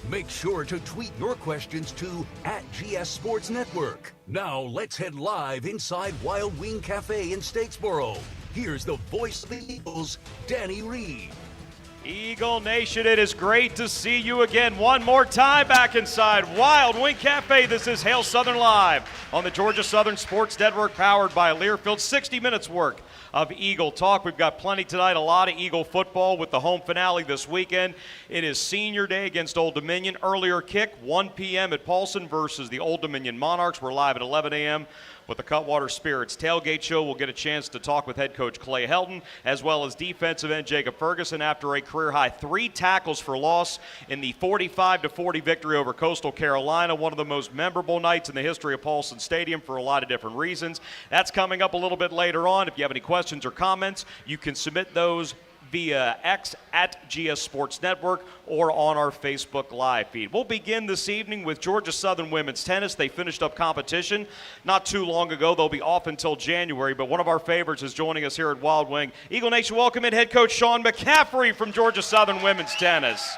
Make sure to tweet your questions to @GS Sports Network. Now let's head live inside Wild Wing Cafe in Statesboro. Here's the voice of the Eagles, Danny Reed. Eagle Nation, it is great to see you again one more time back inside Wild Wing Cafe. This is Hail Southern Live on the Georgia Southern Sports Network, powered by Learfield. 60 minutes work of Eagle talk. We've got plenty tonight, a lot of Eagle football with the home finale this weekend. It is Senior Day against Old Dominion. Earlier kick, 1 p.m. at Paulson versus the Old Dominion Monarchs. We're live at 11 a.m. with the Cutwater Spirits tailgate show. We'll get a chance to talk with head coach Clay Helton, as well as defensive end Jacob Ferguson after a career-high 3 tackles for loss in the 45-40 victory over Coastal Carolina, one of the most memorable nights in the history of Paulson Stadium for a lot of different reasons. That's coming up a little bit later on. If you have any questions or comments, you can submit those via X @GS Sports Network or on our Facebook Live feed. We'll begin this evening with Georgia Southern women's tennis. They finished up competition not too long ago. They'll be off until January, but one of our favorites is joining us here at Wild Wing. Eagle Nation, welcome in head coach Sean McCaffery from Georgia Southern women's tennis.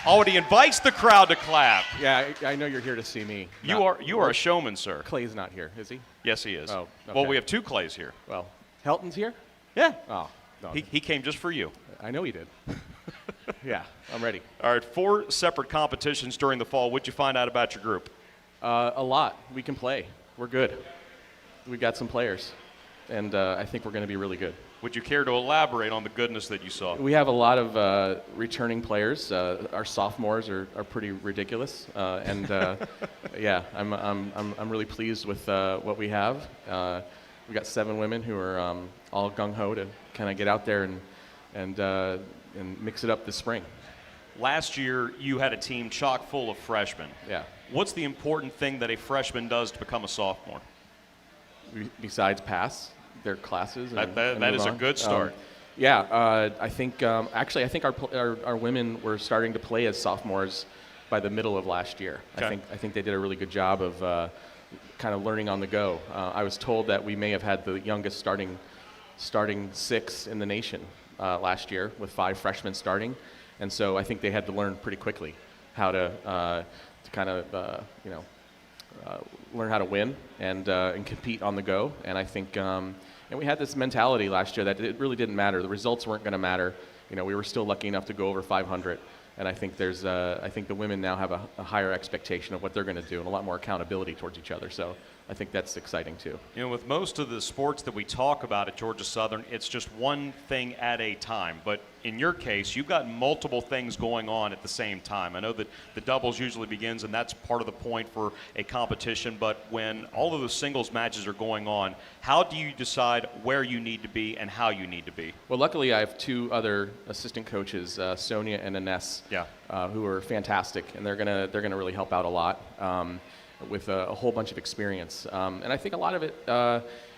Already invites the crowd to clap. Yeah, I know you're here to see me. You are a showman, sir. Clay's not here, is he? Yes, he is. Oh, okay. Well, we have 2 Clays here. Well, Helton's here? Yeah. Oh, no. He came just for you. I know he did. Yeah, I'm ready. All right, 4 separate competitions during the fall. What'd you find out about your group? A lot. We can play. We're good. We've got some players, and I think we're going to be really good. Would you care to elaborate on the goodness that you saw? We have a lot of returning players. Our sophomores are pretty ridiculous, and yeah, I'm really pleased with what we have. We got 7 women who are all gung-ho to kind of get out there and mix it up this spring. Last year, you had a team chock full of freshmen. Yeah. What's the important thing that a freshman does to become a sophomore? Besides pass their classes. And that is a good start. I think our women were starting to play as sophomores by the middle of last year. Okay. I think they did a really good job of kind of learning on the go. I was told that we may have had the youngest starting 6 in the nation last year, with 5 freshmen starting, and so I think they had to learn pretty quickly how to kind of learn how to win and compete on the go. And I think and we had this mentality last year that it really didn't matter. The results weren't going to matter. We were still lucky enough to go over 500. And I think I think the women now have a higher expectation of what they're going to do and a lot more accountability towards each other. So I think that's exciting too. With most of the sports that we talk about at Georgia Southern, it's just one thing at a time. But in your case, you've got multiple things going on at the same time. I know that the doubles usually begins, and that's part of the point for a competition. But when all of the singles matches are going on, how do you decide where you need to be and how you need to be? Well, luckily I have 2 other assistant coaches, Sonia and Ines, who are fantastic, and they're gonna really help out a lot. With a whole bunch of experience. And I think a lot of it,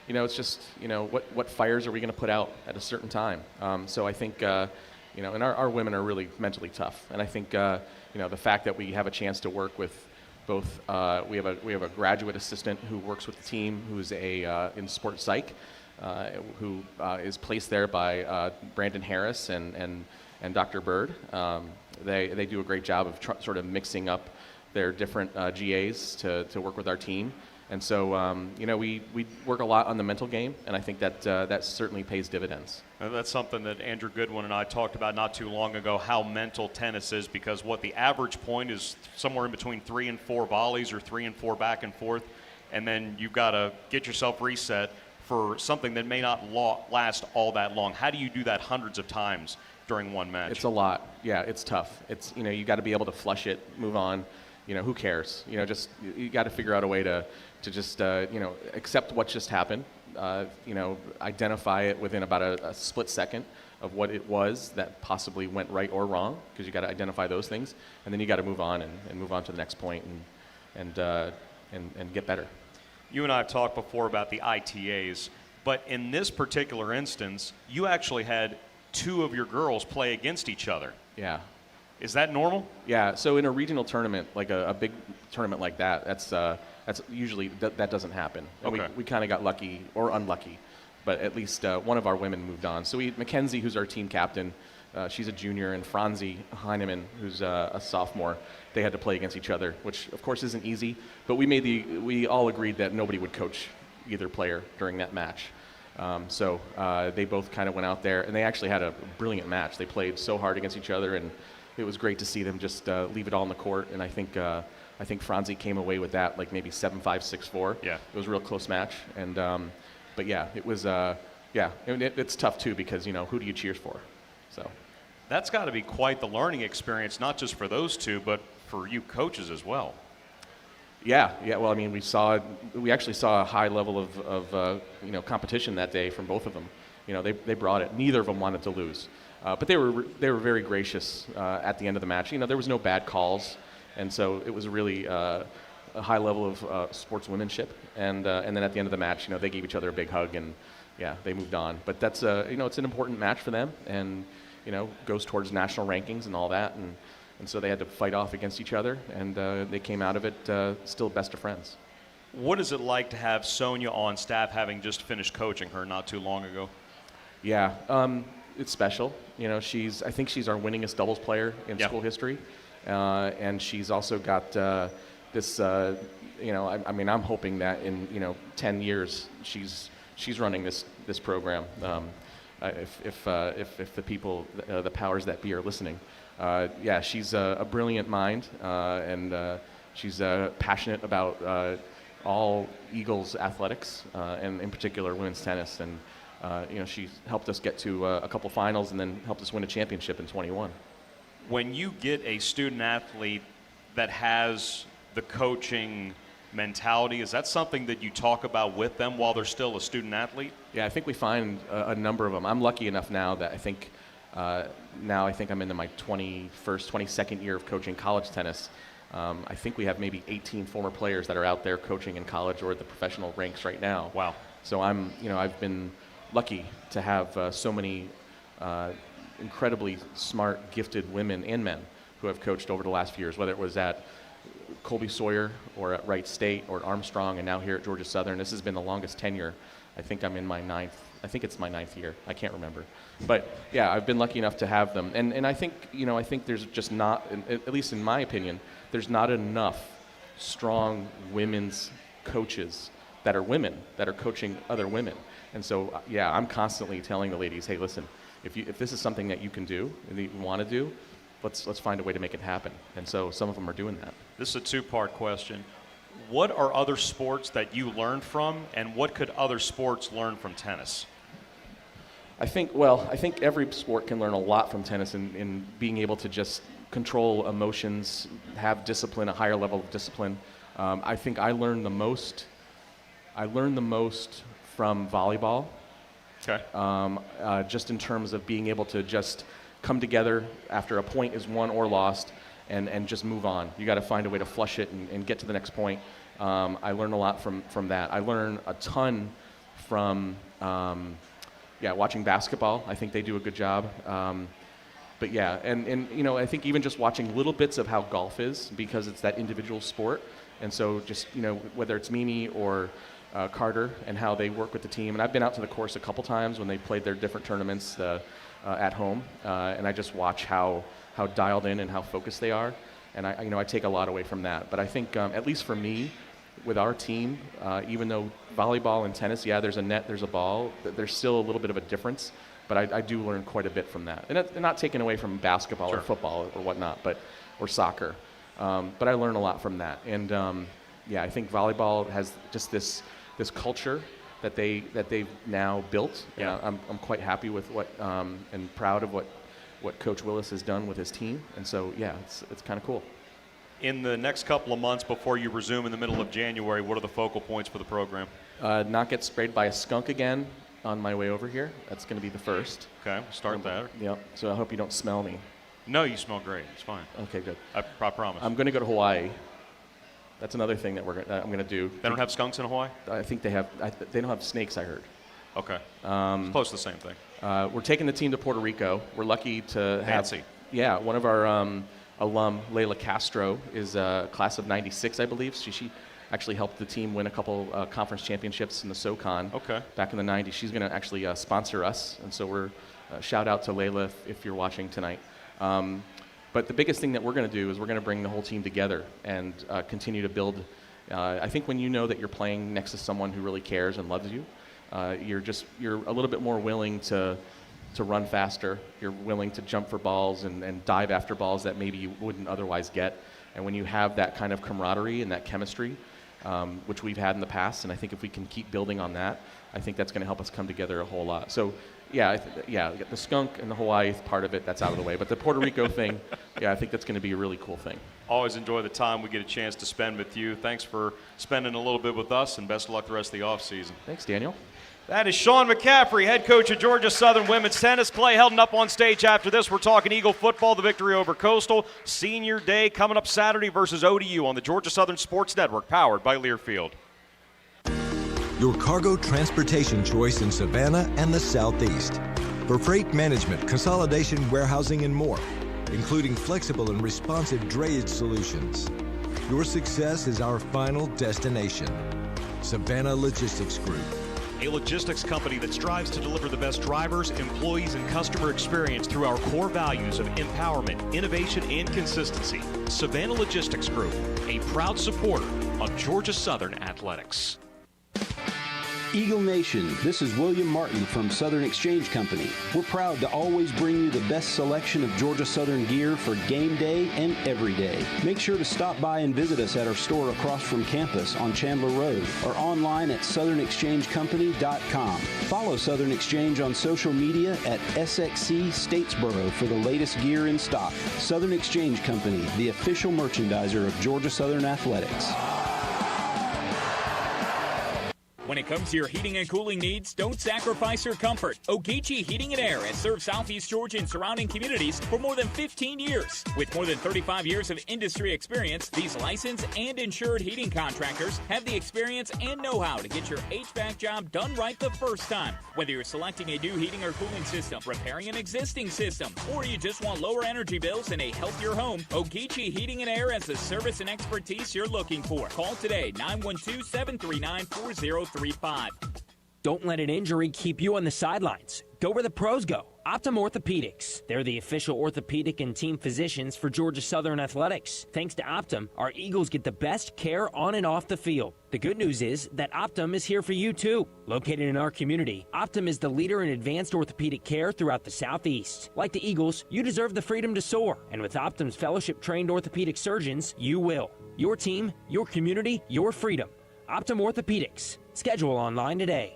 it's just, what fires are we going to put out at a certain time? So I think, and our women are really mentally tough. And I think, the fact that we have a chance to work with both, we have a graduate assistant who works with the team who's in sports psych, who is placed there by Brandon Harris and Dr. Bird. They do a great job of sort of mixing up their different GAs to work with our team. And so, we work a lot on the mental game, and I think that certainly pays dividends. And that's something that Andrew Goodwin and I talked about not too long ago, how mental tennis is, because the average point is somewhere in between 3 and 4 volleys or 3 and 4 back and forth, and then you've got to get yourself reset for something that may not last all that long. How do you do that hundreds of times during one match? It's a lot. Yeah, it's tough. It's, you got to be able to flush it, move on. Who cares? You got to figure out a way to just, accept what just happened, identify it within about a split second of what it was that possibly went right or wrong, because you got to identify those things, and then you got to move on and move on to the next point and get better. You and I have talked before about the ITAs, but in this particular instance, you actually had 2 of your girls play against each other. Yeah. Is that normal? Yeah. So in a regional tournament, like a big tournament like that, that's usually that doesn't happen. And okay. We kind of got lucky or unlucky, but at least one of our women moved on. So Mackenzie, who's our team captain, she's a junior, and Franzi Heinemann, who's a sophomore. They had to play against each other, which of course isn't easy, but we all agreed that nobody would coach either player during that match. So they both kind of went out there, and they actually had a brilliant match. They played so hard against each other, and it was great to see them just leave it all in the court. And I think Franzi came away with that like maybe 7-5, 6-4. Yeah, it was a real close match. And but yeah, it was it's tough too, because who do you cheer for? So that's got to be quite the learning experience, not just for those two, but for you coaches as well. Yeah. Well, I mean, we actually saw a high level of competition that day from both of them. They brought it. Neither of them wanted to lose, but they were very gracious at the end of the match. There was no bad calls, and so it was really a high level of sportswomanship. And then at the end of the match, they gave each other a big hug, and yeah, they moved on. But that's it's an important match for them, and goes towards national rankings and all that, and so they had to fight off against each other, and they came out of it still best of friends. What is it like to have Sonia on staff, having just finished coaching her not too long ago? Yeah, it's special. I think she's our winningest doubles player in school history, and she's also got this. I mean, I'm hoping that in 10 years she's running this program. If the people, the powers that be, are listening. Yeah, she's a brilliant mind, and she's passionate about all Eagles athletics, and in particular women's tennis. And she's helped us get to a couple finals, and then helped us win a championship in 21. When you get a student athlete that has the coaching mentality, is that something that you talk about with them while they're still a student athlete? Yeah, I think we find a number of them. I'm lucky enough now that I think I'm into my 22nd year of coaching college tennis. I think we have maybe 18 former players that are out there coaching in college or at the professional ranks right now. Wow. So I've been lucky to have so many incredibly smart, gifted women and men who have coached over the last few years, whether it was at Colby Sawyer or at Wright State or at Armstrong, and now here at Georgia Southern. This has been the longest tenure. I think I'm in my it's my ninth year. I can't remember. But yeah, I've been lucky enough to have them. And I think, I think there's just not, at least in my opinion, there's not enough strong women's coaches that are women, that are coaching other women. And so, yeah, I'm constantly telling the ladies, hey, listen, if this is something that you can do and that you want to do, let's find a way to make it happen. And so some of them are doing that. This is a two-part question. What are other sports that you learned from, and what could other sports learn from tennis? I think every sport can learn a lot from tennis in being able to just control emotions, have discipline, a higher level of discipline. I think I learned the most from volleyball. Okay. Just in terms of being able to just come together after a point is won or lost, and just move on. You got to find a way to flush it and get to the next point. I learned a lot from that. I learned a ton from watching basketball. I think they do a good job. But yeah, and I think even just watching little bits of how golf is, because it's that individual sport. And so just, whether it's Mimi or Carter and how they work with the team. And I've been out to the course a couple times when they played their different tournaments at home. And I just watch how dialed in and how focused they are. And I take a lot away from that. But I think, at least for me, with our team, even though volleyball and tennis, yeah, there's a net, there's a ball, there's still a little bit of a difference. But I do learn quite a bit from that. And not taken away from basketball or football or whatnot, or soccer. But I learn a lot from that. And I think volleyball has just this culture that they've now built. Yeah. I'm quite happy with what and proud of what Coach Willis has done with his team. And so yeah, it's kind of cool. In the next couple of months before you resume in the middle of January, what are the focal points for the program? Not get sprayed by a skunk again on my way over here. That's going to be the first. Okay, we'll start there. Yep. So I hope you don't smell me. No, you smell great. It's fine. Okay, good. I promise. I'm going to go to Hawaii. That's another thing that I'm going to do. They don't have skunks in Hawaii? I think they have. They don't have snakes, I heard. Okay. It's close to the same thing. We're taking the team to Puerto Rico. We're lucky to have. Fancy. Yeah, one of our alum, Layla Castro, is class of '96, I believe. She actually helped the team win a couple conference championships in the SoCon. Okay. Back in the '90s. She's going to actually sponsor us, and so we're Shout out to Layla if you're watching tonight. But the biggest thing that we're going to do is we're going to bring the whole team together and continue to build. I think when you know that you're playing next to someone who really cares and loves you, you're a little bit more willing to run faster. You're willing to jump for balls and dive after balls that maybe you wouldn't otherwise get. And when you have that kind of camaraderie and that chemistry, which we've had in the past, and I think if we can keep building on that, I think that's going to help us come together a whole lot. So, the skunk and the Hawaii part of it, that's out of the way. But the Puerto Rico thing, I think that's going to be a really cool thing. Always enjoy the time we get a chance to spend with you. Thanks for spending a little bit with us, and best of luck the rest of the offseason. Thanks, Daniel. That is Sean McCaffery, head coach of Georgia Southern Women's Tennis. Clay Helton up on stage after this. We're talking Eagle football, the victory over Coastal. Senior Day coming up Saturday versus ODU on the Georgia Southern Sports Network, powered by Learfield. Your cargo transportation choice in Savannah and the Southeast. For freight management, consolidation, warehousing, and more, including flexible and responsive drayage solutions. Your success is our final destination. Savannah Logistics Group. A logistics company that strives to deliver the best drivers, employees, and customer experience through our core values of empowerment, innovation, and consistency. Savannah Logistics Group, a proud supporter of Georgia Southern Athletics. Eagle Nation, this is William Martin from Southern Exchange Company. We're proud to always bring you the best selection of Georgia Southern gear for game day and every day. Make sure to stop by and visit us at our store across from campus on Chandler Road or online at southernexchangecompany.com. Follow Southern Exchange on social media at SXC Statesboro for the latest gear in stock. Southern Exchange Company, the official merchandiser of Georgia Southern Athletics. When it comes to your heating and cooling needs, don't sacrifice your comfort. Ogeechee Heating and Air has served Southeast Georgia and surrounding communities for more than 15 years. With more than 35 years of industry experience, these licensed and insured heating contractors have the experience and know-how to get your HVAC job done right the first time. Whether you're selecting a new heating or cooling system, repairing an existing system, or you just want lower energy bills and a healthier home, Ogeechee Heating and Air has the service and expertise you're looking for. Call today, 912-739-4035. Don't let an injury keep you on the sidelines. Go where the pros go. Optum Orthopedics. They're the official orthopedic and team physicians for Georgia Southern Athletics. Thanks to Optum, our Eagles get the best care on and off the field. The good news is that Optum is here for you too. Located in our community, Optum is the leader in advanced orthopedic care throughout the Southeast. Like the Eagles, you deserve the freedom to soar. And with Optum's fellowship-trained orthopedic surgeons, you will. Your team, your community, your freedom. Optum Orthopedics. Schedule online today.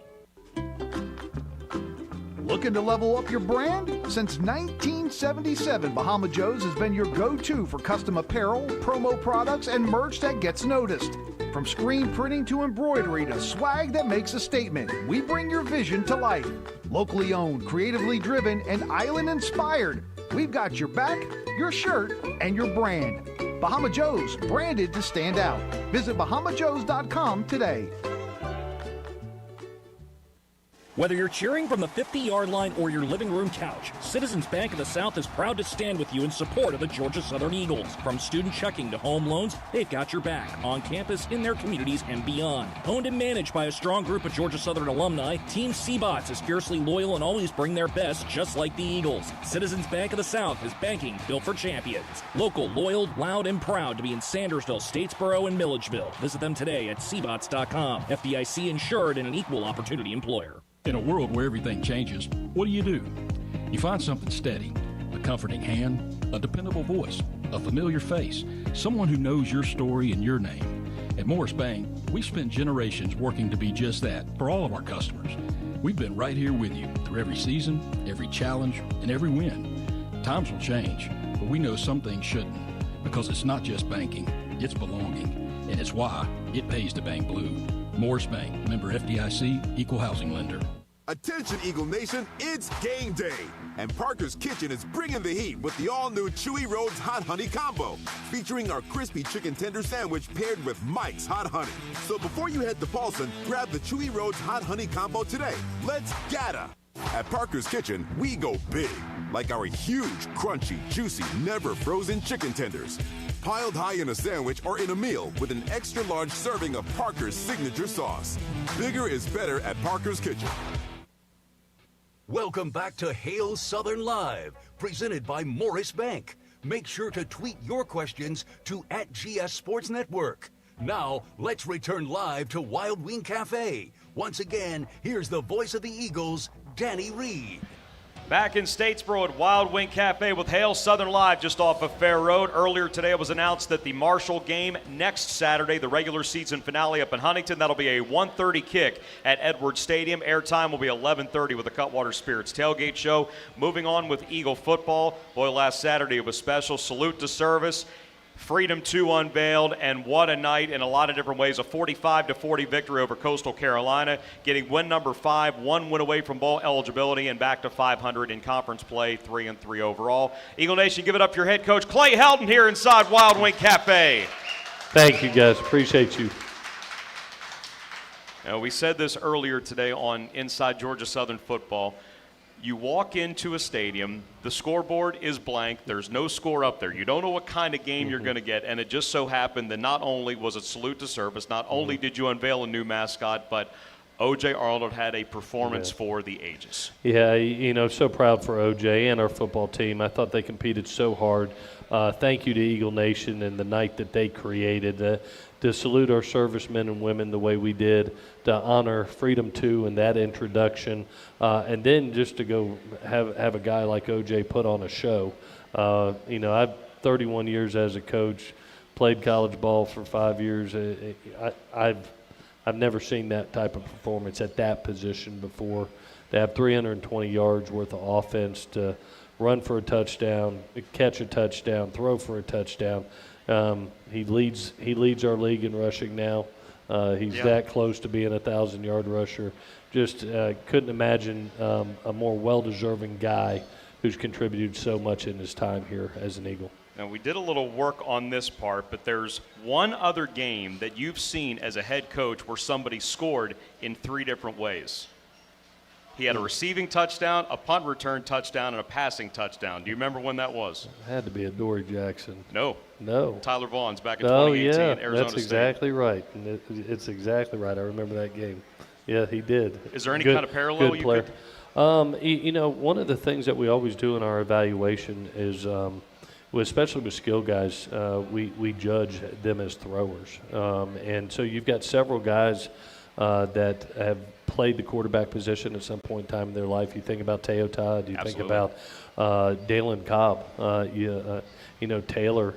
Looking to level up your brand? Since 1977, Bahama Joe's has been your go-to for custom apparel, promo products, and merch that gets noticed. From screen printing to embroidery to swag that makes a statement, we bring your vision to life. Locally owned, creatively driven, and island-inspired, we've got your back, your shirt, and your brand. Bahama Joe's, branded to stand out. Visit bahamajoes.com today. Whether you're cheering from the 50-yard line or your living room couch, Citizens Bank of the South is proud to stand with you in support of the Georgia Southern Eagles. From student checking to home loans, they've got your back on campus, in their communities, and beyond. Owned and managed by a strong group of Georgia Southern alumni, Team Seabots is fiercely loyal and always bring their best, just like the Eagles. Citizens Bank of the South is banking built for champions. Local, loyal, loud, and proud to be in Sandersville, Statesboro, and Milledgeville. Visit them today at Seabots.com. FDIC insured and an equal opportunity employer. In a world where everything changes, what do? You find something steady, a comforting hand, a dependable voice, a familiar face, someone who knows your story and your name. At Morris Bank, we've spent generations working to be just that for all of our customers. We've been right here with you through every season, every challenge, and every win. Times will change, but we know some things shouldn't, because it's not just banking, it's belonging, and it's why it pays to bank blue. Morris Bank, member FDIC, equal housing lender. Attention Eagle Nation, it's game day. And Parker's Kitchen is bringing the heat with the all-new Chewy Rhodes Hot Honey Combo, featuring our crispy chicken tender sandwich paired with Mike's Hot Honey. So before you head to Paulson, grab the Chewy Rhodes Hot Honey Combo today. Let's gatta! At Parker's Kitchen, we go big, like our huge, crunchy, juicy, never frozen chicken tenders. Piled high in a sandwich or in a meal with an extra large serving of Parker's signature sauce. Bigger is better at Parker's Kitchen. Welcome back to Hail Southern Live, presented by Morris Bank. Make sure to tweet your questions to @GS Sports Network. Now, let's return live to Wild Wing Cafe. Once again, here's the voice of the Eagles, Danny Reed. Back in Statesboro at Wild Wing Cafe with Hail Southern Live just off of Fair Road. Earlier today it was announced that the Marshall game next Saturday, the regular season finale up in Huntington, that'll be a 1:30 kick at Edwards Stadium. Airtime will be 11:30 with the Cutwater Spirits tailgate show. Moving on with Eagle football. Boy, last Saturday it was special. Salute to service. Freedom 2 unveiled, and what a night in a lot of different ways. A 45-40 victory over Coastal Carolina, getting win number 5, 1 win away from bowl eligibility, and back to 500 in conference play, 3-3 overall. Eagle Nation, give it up for your head coach, Clay Helton, here inside Wild Wing Cafe. Thank you, guys. Appreciate you. Now, we said this earlier today on Inside Georgia Southern Football. You walk into a stadium, the scoreboard is blank, there's no score up there. You don't know what kind of game you're going to get, and it just so happened that not only was it salute to service, not only did you unveil a new mascot, but O.J. Arnold had a performance for the ages. Yeah, you know, so proud for O.J. and our football team. I thought they competed so hard. Thank you to Eagle Nation and the night that they created. To salute our servicemen and women the way we did, to honor Freedom 2 and that introduction, and then just to go have a guy like O.J. put on a show. You know, I've 31 years as a coach, played college ball for 5 years. I've never seen that type of performance at that position before. To have 320 yards worth of offense, to run for a touchdown, catch a touchdown, throw for a touchdown. He leads our league in rushing now. He's that close to being a 1,000-yard rusher. Just couldn't imagine a more well-deserving guy who's contributed so much in his time here as an Eagle. Now, we did a little work on this part, but there's one other game that you've seen as a head coach where somebody scored in 3 different ways. He had a receiving touchdown, a punt return touchdown, and a passing touchdown. Do you remember when that was? It had to be a Dory Jackson. No. Tyler Vaughn's back in 2018, Arizona that's State. exactly right. And it's exactly right. I remember that game. Yeah, he did. Is there any kind of parallel good you player. could? You know, one of the things that we always do in our evaluation is, especially with skill guys, we judge them as throwers. And so you've got several guys that have played the quarterback position at some point in time in their life. You think about Teo Todd. You think about Dalen Cobb. You know, Taylor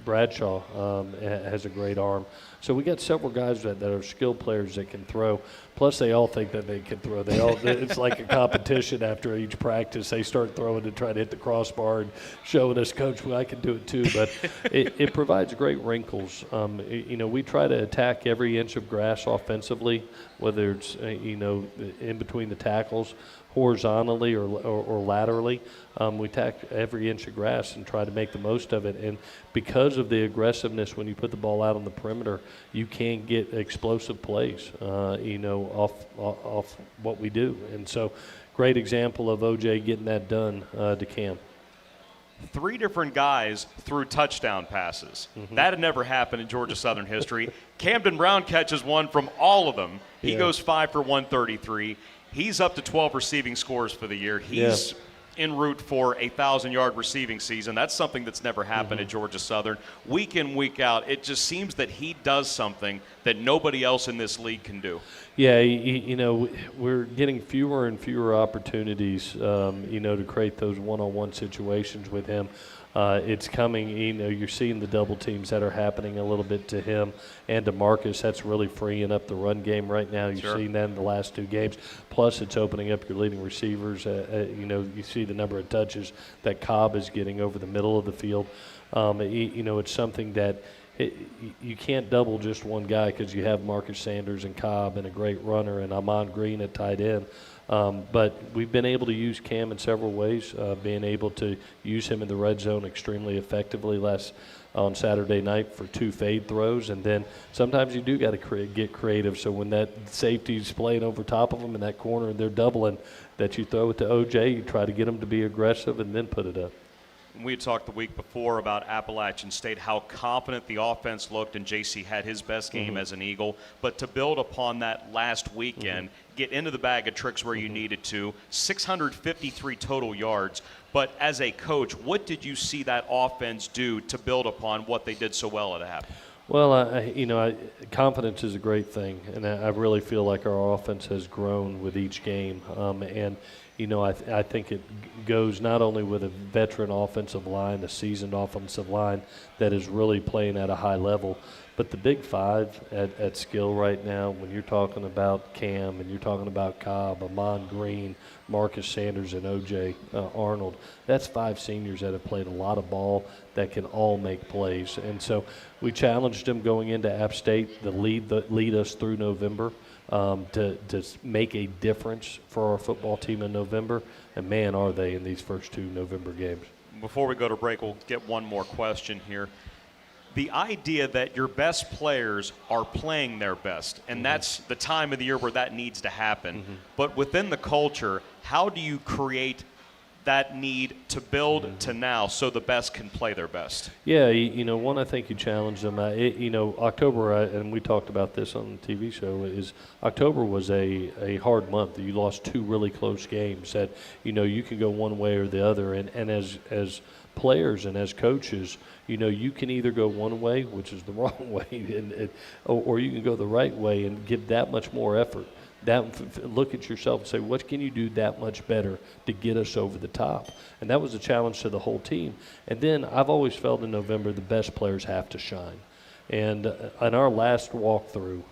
Bradshaw has a great arm. So we got several guys that are skilled players that can throw. Plus, they all think that they can throw. It's like a competition after each practice. They start throwing to try to hit the crossbar and showing us, Coach, well, I can do it too. But it provides great wrinkles. You know, we try to attack every inch of grass offensively, whether it's, you know, in between the tackles, horizontally or laterally. We attack every inch of grass and try to make the most of it. And because of the aggressiveness when you put the ball out on the perimeter, you can get explosive plays, you know, off what we do. And so great example of O.J. getting that done to Cam. 3 different guys threw touchdown passes. That had never happened in Georgia Southern history. Camden Brown catches one from all of them. He goes 5 for 133. He's up to 12 receiving scores for the year. He's en route for a 1,000-yard receiving season. That's something that's never happened at Georgia Southern. Week in, week out, it just seems that he does something that nobody else in this league can do. Yeah, you know, we're getting fewer and fewer opportunities, you know, to create those one-on-one situations with him. It's coming, you know, you're seeing the double teams that are happening a little bit to him and to Marcus. That's really freeing up the run game right now. You've seen that in the last 2 games. Plus, it's opening up your leading receivers. You know, you see the number of touches that Cobb is getting over the middle of the field. You know, it's something that you can't double just one guy because you have Marcus Sanders and Cobb and a great runner and Amon Green at tight end. But we've been able to use Cam in several ways, being able to use him in the red zone extremely effectively on Saturday night for 2 fade throws. And then sometimes you do got to get creative. So when that safety's playing over top of them in that corner and they're doubling, that you throw it to O.J., you try to get them to be aggressive and then put it up. We had talked the week before about Appalachian State, how confident the offense looked, and JC had his best game as an Eagle. But to build upon that last weekend, get into the bag of tricks where you needed to, 653 total yards. But as a coach, what did you see that offense do to build upon what they did so well at half? Well, confidence is a great thing, and I really feel like our offense has grown with each game. I think it goes not only with a veteran offensive line, a seasoned offensive line that is really playing at a high level, but the big five at skill right now, when you're talking about Cam and you're talking about Cobb, Amon Green, Marcus Sanders, and O.J. Arnold, that's 5 seniors that have played a lot of ball that can all make plays. And so we challenged them going into App State to lead us through November. To make a difference for our football team in November, and man, are they in these first 2 November games. Before we go to break, we'll get one more question here. The idea that your best players are playing their best, and that's the time of the year where that needs to happen. But within the culture, how do you create that need to build to now so the best can play their best? Yeah, one, I think you challenge them. October, and we talked about this on the TV show, is October was a hard month. You lost 2 really close games that, you can go one way or the other. And as players and as coaches, you can either go one way, which is the wrong way, or you can go the right way and give that much more effort. Look at yourself and say, what can you do that much better to get us over the top? And that was a challenge to the whole team. And then I've always felt in November the best players have to shine. And in our last walkthrough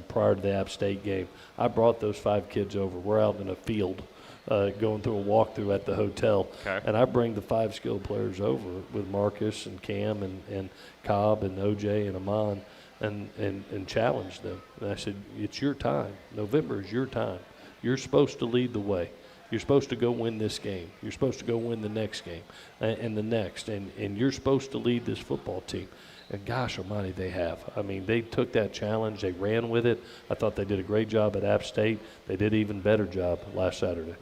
prior to the App State game, I brought those 5 kids over. We're out in a field going through a walkthrough at the hotel. Okay. And I bring the 5 skilled players over with Marcus and Cam and Cobb and O.J. and Amon. And challenge them. And I said, it's your time. November is your time. You're supposed to lead the way. You're supposed to go win this game. You're supposed to go win the next game and the next. And you're supposed to lead this football team. And gosh almighty, they have. I mean, they took that challenge. They ran with it. I thought they did a great job at App State. They did an even better job last Saturday.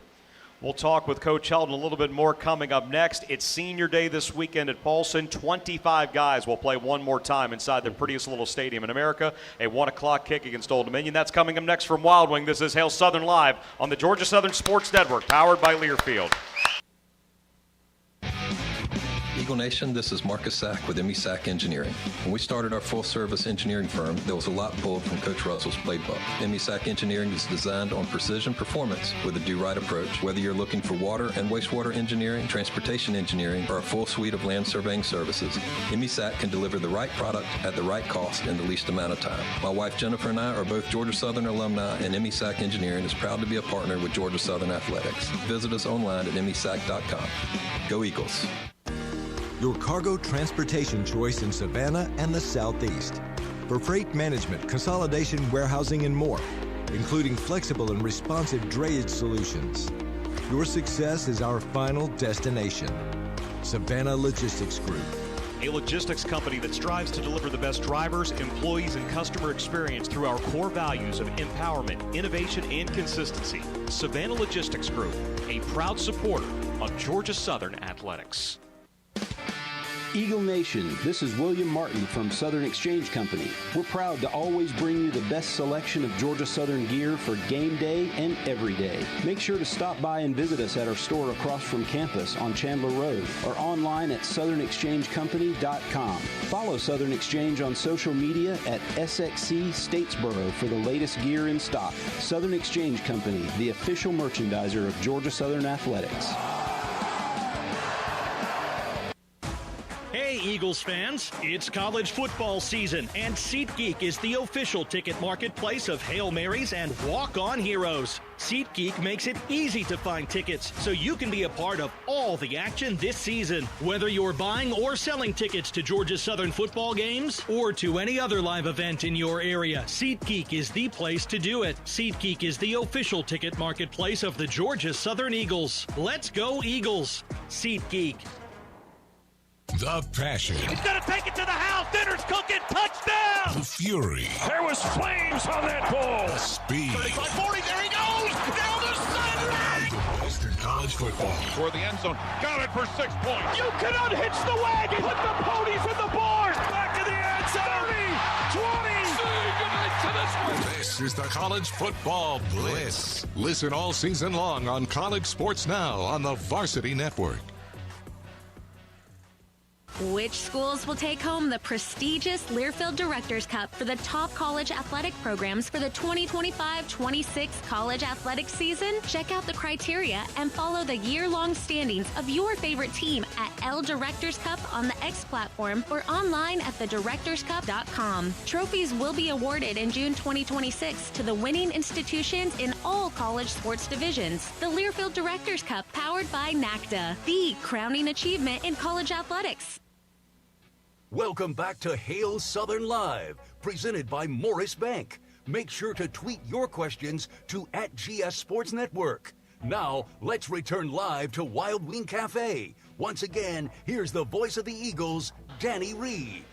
We'll talk with Coach Helton a little bit more coming up next. It's senior day this weekend at Paulson. 25 guys will play one more time inside the prettiest little stadium in America. A 1 o'clock kick against Old Dominion. That's coming up next from Wild Wing. This is Hail Southern Live on the Georgia Southern Sports Network, powered by Learfield. Eagle Nation, this is Marcus Sack with MESAC Engineering. When we started our full-service engineering firm, there was a lot pulled from Coach Russell's playbook. MESAC Engineering is designed on precision performance with a do-right approach. Whether you're looking for water and wastewater engineering, transportation engineering, or a full suite of land surveying services, MESAC can deliver the right product at the right cost in the least amount of time. My wife Jennifer and I are both Georgia Southern alumni, and MESAC Engineering is proud to be a partner with Georgia Southern Athletics. Visit us online at mesac.com. Go Eagles. Your cargo transportation choice in Savannah and the Southeast. For freight management, consolidation, warehousing, and more, including flexible and responsive drayage solutions. Your success is our final destination. Savannah Logistics Group. A logistics company that strives to deliver the best drivers, employees, and customer experience through our core values of empowerment, innovation, and consistency. Savannah Logistics Group, a proud supporter of Georgia Southern Athletics. Eagle Nation, this is William Martin from Southern Exchange Company. We're proud to always bring you the best selection of Georgia Southern gear for game day and every day. Make sure to stop by and visit us at our store across from campus on Chandler Road or online at southernexchangecompany.com. Follow Southern Exchange on social media at SXC Statesboro for the latest gear in stock. Southern Exchange Company, the official merchandiser of Georgia Southern Athletics. Hey, Eagles fans, it's college football season, and SeatGeek is the official ticket marketplace of Hail Marys and walk-on heroes. SeatGeek makes it easy to find tickets so you can be a part of all the action this season. Whether you're buying or selling tickets to Georgia Southern football games or to any other live event in your area, SeatGeek is the place to do it. SeatGeek is the official ticket marketplace of the Georgia Southern Eagles. Let's go Eagles! SeatGeek. The passion. He's going to take it to the house. Dinner's cooking. Touchdown. The fury. There was flames on that ball. The speed. 35-40, there he goes! Down the sideline! Western college football. For the end zone, got it for 6 points. You can unhitch the wagon. Put the ponies in the barn. Back in the end zone. 30, 20. This is the College Football Blitz. Listen all season long on College Sports Now on the Varsity Network. Which schools will take home the prestigious Learfield Directors Cup for the top college athletic programs for the 2025-26 college athletic season? Check out the criteria and follow the year-long standings of your favorite team at L Directors Cup on the X platform or online at thedirectorscup.com. Trophies will be awarded in June 2026 to the winning institutions in all college sports divisions. The Learfield Directors Cup, powered by NACDA, the crowning achievement in college athletics. Welcome back to Hail Southern Live, presented by Morris Bank. Make sure to tweet your questions to @GS Sports Network. Now, let's return live to Wild Wing Cafe. Once again, here's the voice of the Eagles, Danny Reed.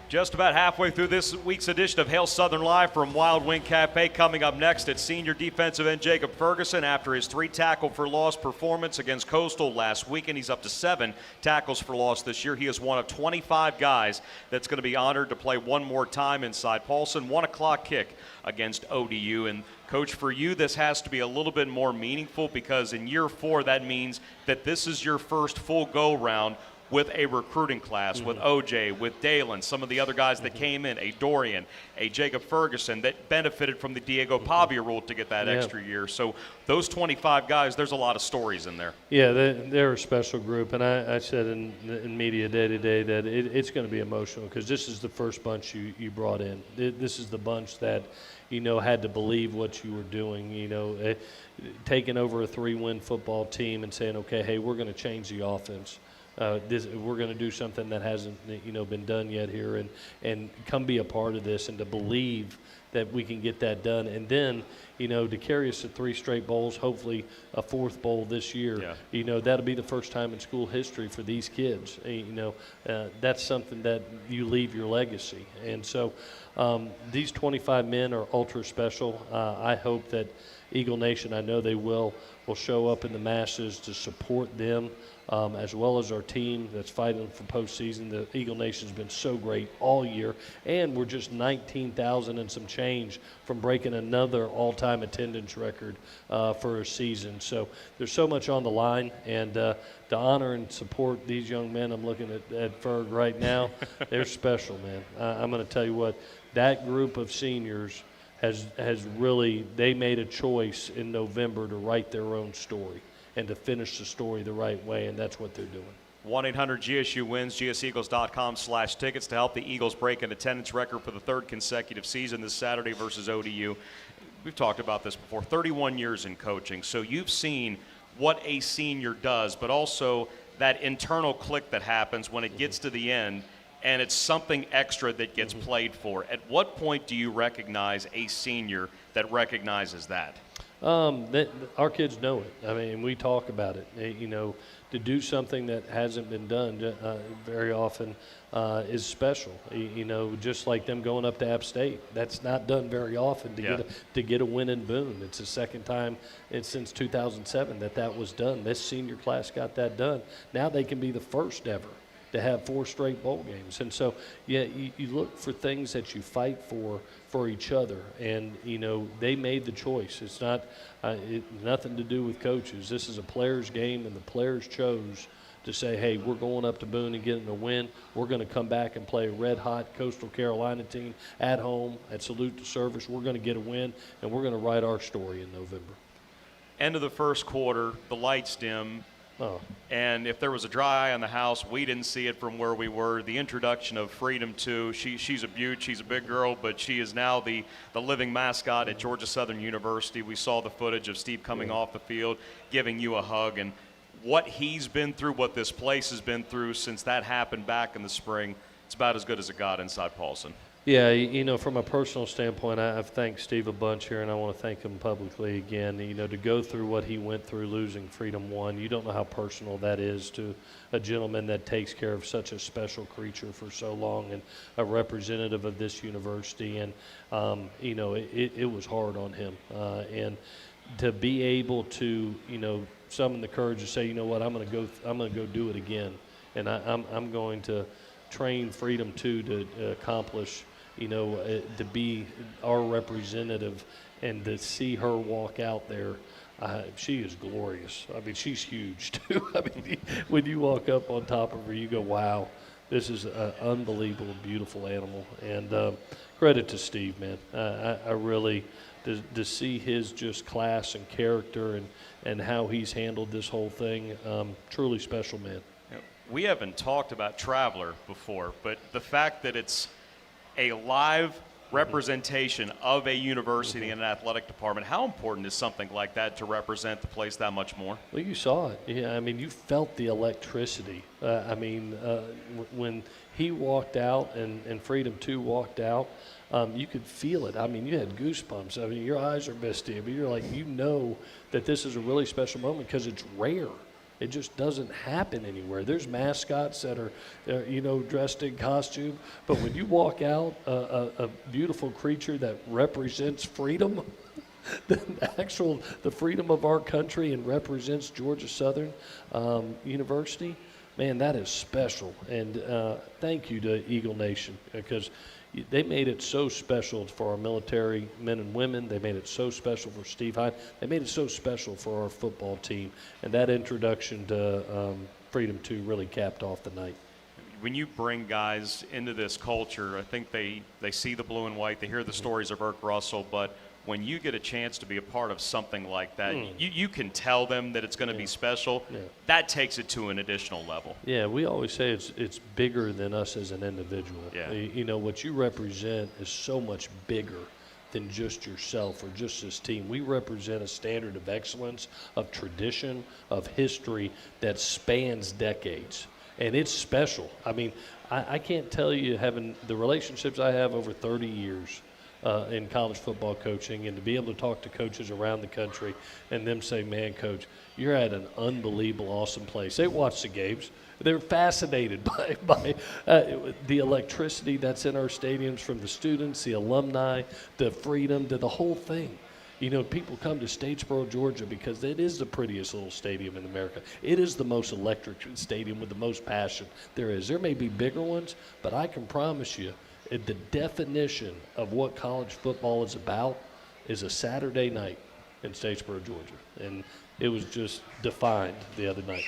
Just about halfway through this week's edition of Hail Southern Live from Wild Wing Cafe. Coming up next, it's senior defensive end Jacob Ferguson. After his 3 tackle for loss performance against Coastal last weekend, he's up to 7 tackles for loss this year. He is one of 25 guys that's going to be honored to play one more time inside Paulson. 1 o'clock kick against ODU. And Coach, for you, this has to be a little bit more meaningful because in year 4, that means that this is your first full go-round with a recruiting class, with OJ, with Dalen, some of the other guys that came in, a Dorian, a Jacob Ferguson, that benefited from the Diego Pavia rule to get that extra year. So those 25 guys, there's a lot of stories in there. Yeah, they're a special group, and I said in media day to day that it's going to be emotional because this is the first bunch you brought in. This is the bunch that, had to believe what you were doing, taking over a 3-win football team and saying, okay, hey, we're going to change the offense. We're going to do something that hasn't, been done yet here, and come be a part of this, and to believe that we can get that done, and then, to carry us to 3 straight bowls, hopefully a 4th bowl this year. Yeah. That'll be the first time in school history for these kids. That's something that you leave your legacy, and so these 25 men are ultra special. I hope that Eagle Nation, I know they will show up in the masses to support them. As well as our team that's fighting for postseason. The Eagle Nation's been so great all year, and we're just 19,000 and some change from breaking another all-time attendance record for a season. So there's so much on the line, and to honor and support these young men, I'm looking at Ferg right now. They're special, man. I'm going to tell you what, that group of seniors has really, they made a choice in November to write their own story and to finish the story the right way, and that's what they're doing. 1-800-GSU-WINS, gseagles.com/tickets to help the Eagles break an attendance record for the 3rd consecutive season this Saturday versus ODU. We've talked about this before, 31 years in coaching, so you've seen what a senior does, but also that internal click that happens when it gets to the end and it's something extra that gets played for. At what point do you recognize a senior that recognizes that? Our kids know it. I mean, we talk about it. To do something that hasn't been done very often is special. Just like them going up to App State. That's not done very often to get a win in Boone. It's the second time since 2007 that was done. This senior class got that done. Now they can be the first ever to have 4 straight bowl games. And so, you look for things that you fight for each other. And, they made the choice. It's not nothing to do with coaches. This is a players' game, and the players chose to say, hey, we're going up to Boone and getting a win. We're going to come back and play a red-hot Coastal Carolina team at home at Salute to Service. We're going to get a win, and we're going to write our story in November. End of the first quarter, the lights dim. And if there was a dry eye on the house, we didn't see it from where we were. The introduction of Freedom 2, she's a beaut, she's a big girl, but she is now the living mascot at Georgia Southern University. We saw the footage of Steve coming off the field, giving you a hug, and what he's been through, what this place has been through since that happened back in the spring, it's about as good as it got inside Paulson. Yeah, you know, from a personal standpoint, I've thanked Steve a bunch here, and I want to thank him publicly again. You know, to go through what he went through losing Freedom 1, you don't know how personal that is to a gentleman that takes care of such a special creature for so long and a representative of this university. And, you know, it was hard on him. And to be able to, you know, summon the courage to say, you know what, I'm going to go do it again. And I'm going to train Freedom 2 to accomplish, you know, to be our representative, and to see her walk out there, she is glorious. I mean, she's huge too. I mean, when you walk up on top of her, you go, wow, this is an unbelievable, beautiful animal. And credit to Steve, man. I really, to see his just class and character and how he's handled this whole thing, truly special, man. We haven't talked about Traveler before, but the fact that it's a live representation of a university and an athletic department, how important is something like that to represent the place that much more? Well, you saw it. Yeah, I mean, you felt the electricity. I mean, when he walked out and Freedom 2 walked out, you could feel it. I mean, you had goosebumps. I mean, your eyes are misty. I mean, you're like, you know that this is a really special moment because it's rare. It just doesn't happen anywhere. There's mascots that are, you know, dressed in costume, but when you walk out, a beautiful creature that represents freedom, the freedom of our country, and represents Georgia Southern University, man, that is special. And thank you to Eagle Nation, because they made it so special for our military men and women. They made it so special for Steve Hine. They made it so special for our football team. And that introduction to Freedom 2 really capped off the night. When you bring guys into this culture, I think they see the blue and white, they hear the stories of Irk Russell, but when you get a chance to be a part of something like that, you can tell them that it's going to be special. Yeah. That takes it to an additional level. Yeah, we always say it's bigger than us as an individual. Yeah. You know, what you represent is so much bigger than just yourself or just this team. We represent a standard of excellence, of tradition, of history that spans decades. And it's special. I mean, I can't tell you, having the relationships I have over 30 years in college football coaching, and to be able to talk to coaches around the country and them say, man, coach, you're at an unbelievable, awesome place. They watch the games. They're fascinated by the electricity that's in our stadiums, from the students, the alumni, the freedom, to the whole thing. You know, people come to Statesboro, Georgia, because it is the prettiest little stadium in America. It is the most electric stadium with the most passion there is. There may be bigger ones, but I can promise you, the definition of what college football is about is a Saturday night in Statesboro, Georgia. And it was just defined the other night.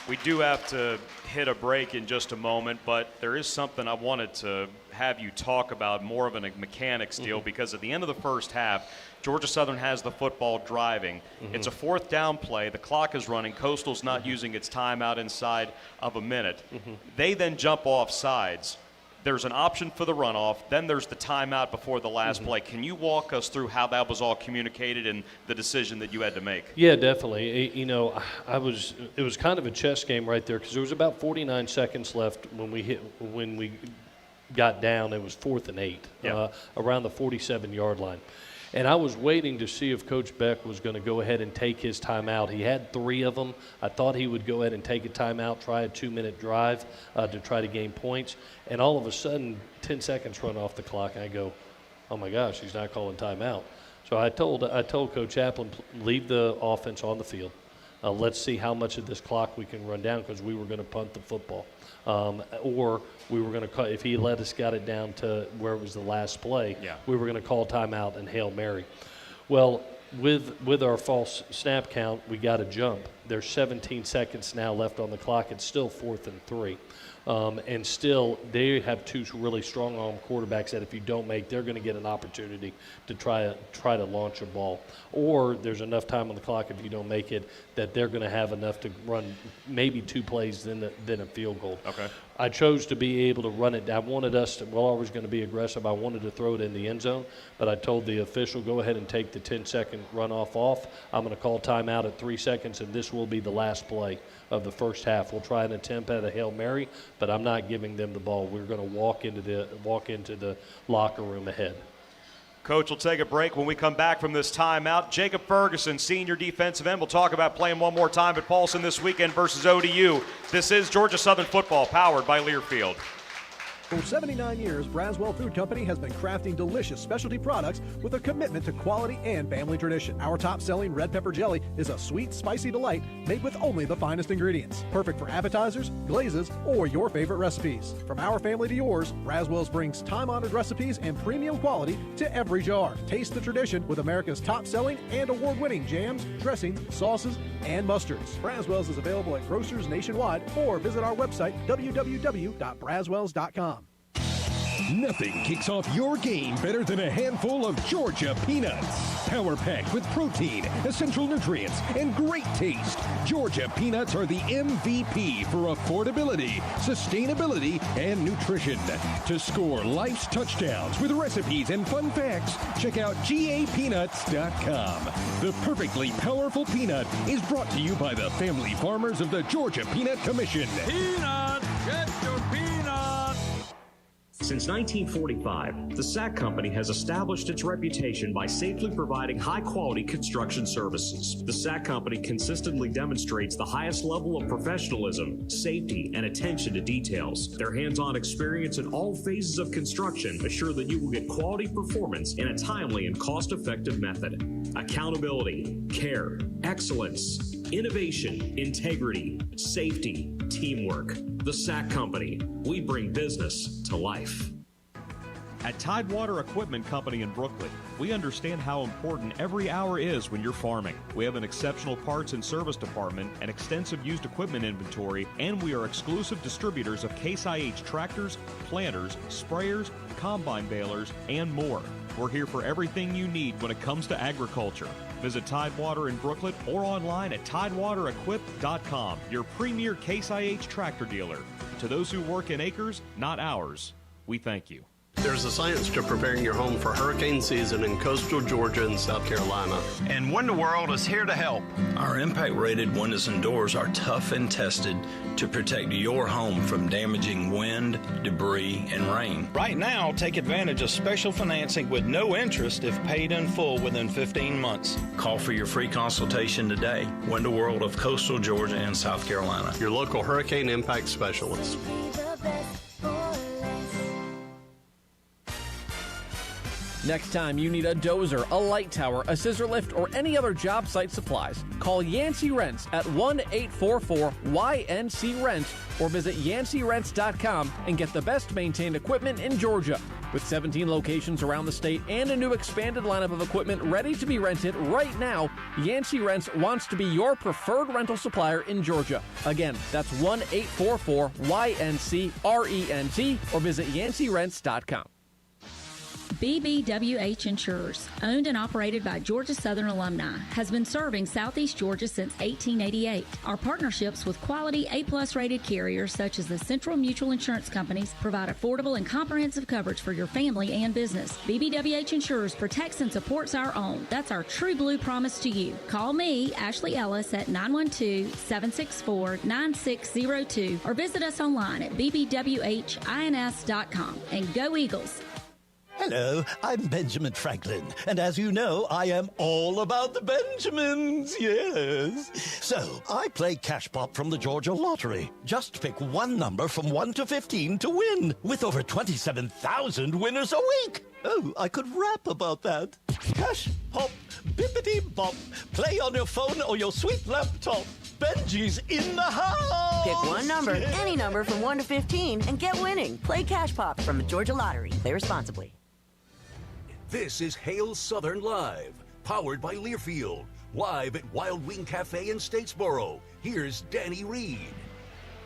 We do have to hit a break in just a moment, but there is something I wanted to have you talk about, more of a mechanics deal, because at the end of the first half, Georgia Southern has the football driving. It's a fourth down play. The clock is running. Coastal's not using its timeout inside of a minute. They then jump off sides. There's an option for the runoff. Then there's the timeout before the last play. Can you walk us through how that was all communicated and the decision that you had to make? Yeah, definitely. You know, it was kind of a chess game right there, because there was about 49 seconds left when we got down. It was 4th and 8, around the 47-yard line. And I was waiting to see if Coach Beck was going to go ahead and take his timeout. He had 3 of them. I thought he would go ahead and take a timeout, try a 2-minute drive to try to gain points. And all of a sudden, 10 seconds run off the clock, and I go, oh my gosh, he's not calling timeout. So I told Coach Chaplin, leave the offense on the field. Let's see how much of this clock we can run down, because we were going to punt the football. Or we were going to, if he let us got it down to where it was the last play, we were going to call timeout and Hail Mary. Well, with our false snap count, we got a jump. There's 17 seconds now left on the clock. It's still 4th and 3. And still, they have 2 really strong arm quarterbacks that if you don't make, they're going to get an opportunity to try to launch a ball. Or there's enough time on the clock if you don't make it that they're going to have enough to run maybe 2 plays, then a field goal. Okay. I chose to be able to run it. I wanted us to, well, I was going to be aggressive. I wanted to throw it in the end zone, but I told the official, go ahead and take the 10-second runoff off. I'm going to call timeout at 3 seconds, and this This will be the last play of the first half. We'll try an attempt at a Hail Mary, but I'm not giving them the ball. We're going to walk into the locker room ahead. Coach will take a break. When we come back from this timeout, Jacob Ferguson, senior defensive end, will talk about playing one more time at Paulson this weekend versus ODU. This is Georgia Southern football, powered by Learfield. For 79 years, Braswell Food Company has been crafting delicious specialty products with a commitment to quality and family tradition. Our top-selling red pepper jelly is a sweet, spicy delight made with only the finest ingredients. Perfect for appetizers, glazes, or your favorite recipes. From our family to yours, Braswell's brings time-honored recipes and premium quality to every jar. Taste the tradition with America's top-selling and award-winning jams, dressings, sauces, and mustards. Braswell's is available at grocers nationwide or visit our website, www.braswells.com. Nothing kicks off your game better than a handful of Georgia peanuts. Power packed with protein, essential nutrients, and great taste. Georgia peanuts are the MVP for affordability, sustainability, and nutrition. To score life's touchdowns with recipes and fun facts, check out GAPeanuts.com. The perfectly powerful peanut is brought to you by the family farmers of the Georgia Peanut Commission. Peanut! Get your peanut! Since 1945, the Sack Company has established its reputation by safely providing high-quality construction services. The Sack Company consistently demonstrates the highest level of professionalism, safety, and attention to details. Their hands-on experience in all phases of construction assure that you will get quality performance in a timely and cost-effective method. Accountability, care, excellence, innovation, integrity, safety, teamwork. The Sack Company. We bring business to life. At Tidewater Equipment Company in Brooklyn, we understand how important every hour is when you're farming. We have an exceptional parts and service department, an extensive used equipment inventory, and we are exclusive distributors of Case IH tractors, planters, sprayers, combine balers, and more. We're here for everything you need when it comes to agriculture. Visit Tidewater in Brooklyn or online at TidewaterEquip.com, your premier Case IH tractor dealer. To those who work in acres, not ours, we thank you. There's a science to preparing your home for hurricane season in coastal Georgia and South Carolina. And Window World is here to help. Our impact-rated windows and doors are tough and tested to protect your home from damaging wind, debris, and rain. Right now, take advantage of special financing with no interest if paid in full within 15 months. Call for your free consultation today. Window World of coastal Georgia and South Carolina. Your local hurricane impact specialist. Next time you need a dozer, a light tower, a scissor lift, or any other job site supplies, call Yancey Rents at 1-844-YNC-RENT or visit YanceyRents.com and get the best maintained equipment in Georgia. With 17 locations around the state and a new expanded lineup of equipment ready to be rented right now, Yancey Rents wants to be your preferred rental supplier in Georgia. Again, that's 1-844-YNC-RENT or visit YanceyRents.com. BBWH Insurers, owned and operated by Georgia Southern alumni, has been serving Southeast Georgia since 1888. Our partnerships with quality A-plus rated carriers such as the Central Mutual Insurance Companies provide affordable and comprehensive coverage for your family and business. BBWH Insurers protects and supports our own. That's our true blue promise to you. Call me, Ashley Ellis, at 912-764-9602 or visit us online at bbwhins.com. And go Eagles! Hello, I'm Benjamin Franklin, and as you know, I am all about the Benjamins, yes. So, I play Cash Pop from the Georgia Lottery. Just pick one number from 1 to 15 to win, with over 27,000 winners a week. Oh, I could rap about that. Cash Pop, bippity bop, play on your phone or your sweet laptop. Benji's in the house! Pick one number, any number from 1 to 15, and get winning. Play Cash Pop from the Georgia Lottery. Play responsibly. This is Hail Southern Live, powered by Learfield, live at Wild Wing Cafe in Statesboro. Here's Danny Reed.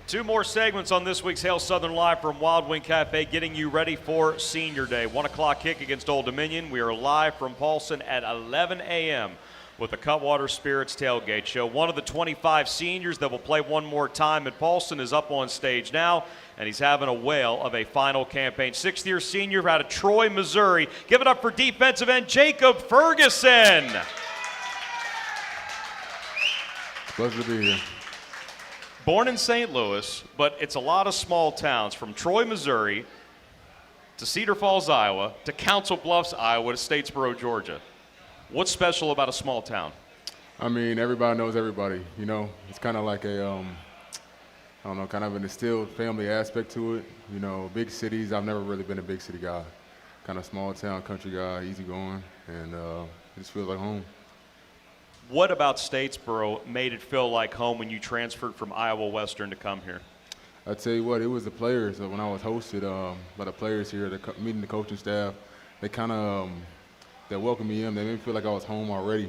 Two more segments on this week's Hail Southern Live from Wild Wing Cafe, getting you ready for Senior Day. 1 o'clock kick against Old Dominion. We are live from Paulson at 11 a.m. with the Cutwater Spirits Tailgate Show. One of the 25 seniors that will play one more time at Paulson is up on stage now, and he's having a whale of a final campaign. Sixth-year senior out of Troy, Missouri. Give it up for defensive end Jacob Ferguson. Pleasure to be here. Born in St. Louis, but it's a lot of small towns, from Troy, Missouri, to Cedar Falls, Iowa, to Council Bluffs, Iowa, to Statesboro, Georgia. What's special about a small town? I mean, everybody knows everybody. You know, it's kind of like a, I don't know, kind of an instilled family aspect to it. You know, big cities, I've never really been a big city guy. Kind of small town, country guy, easygoing, and it just feels like home. What about Statesboro made it feel like home when you transferred from Iowa Western to come here? I tell you what, it was the players. When I was hosted by the players here, meeting the coaching staff, they kind of they welcomed me in. They made me feel like I was home already.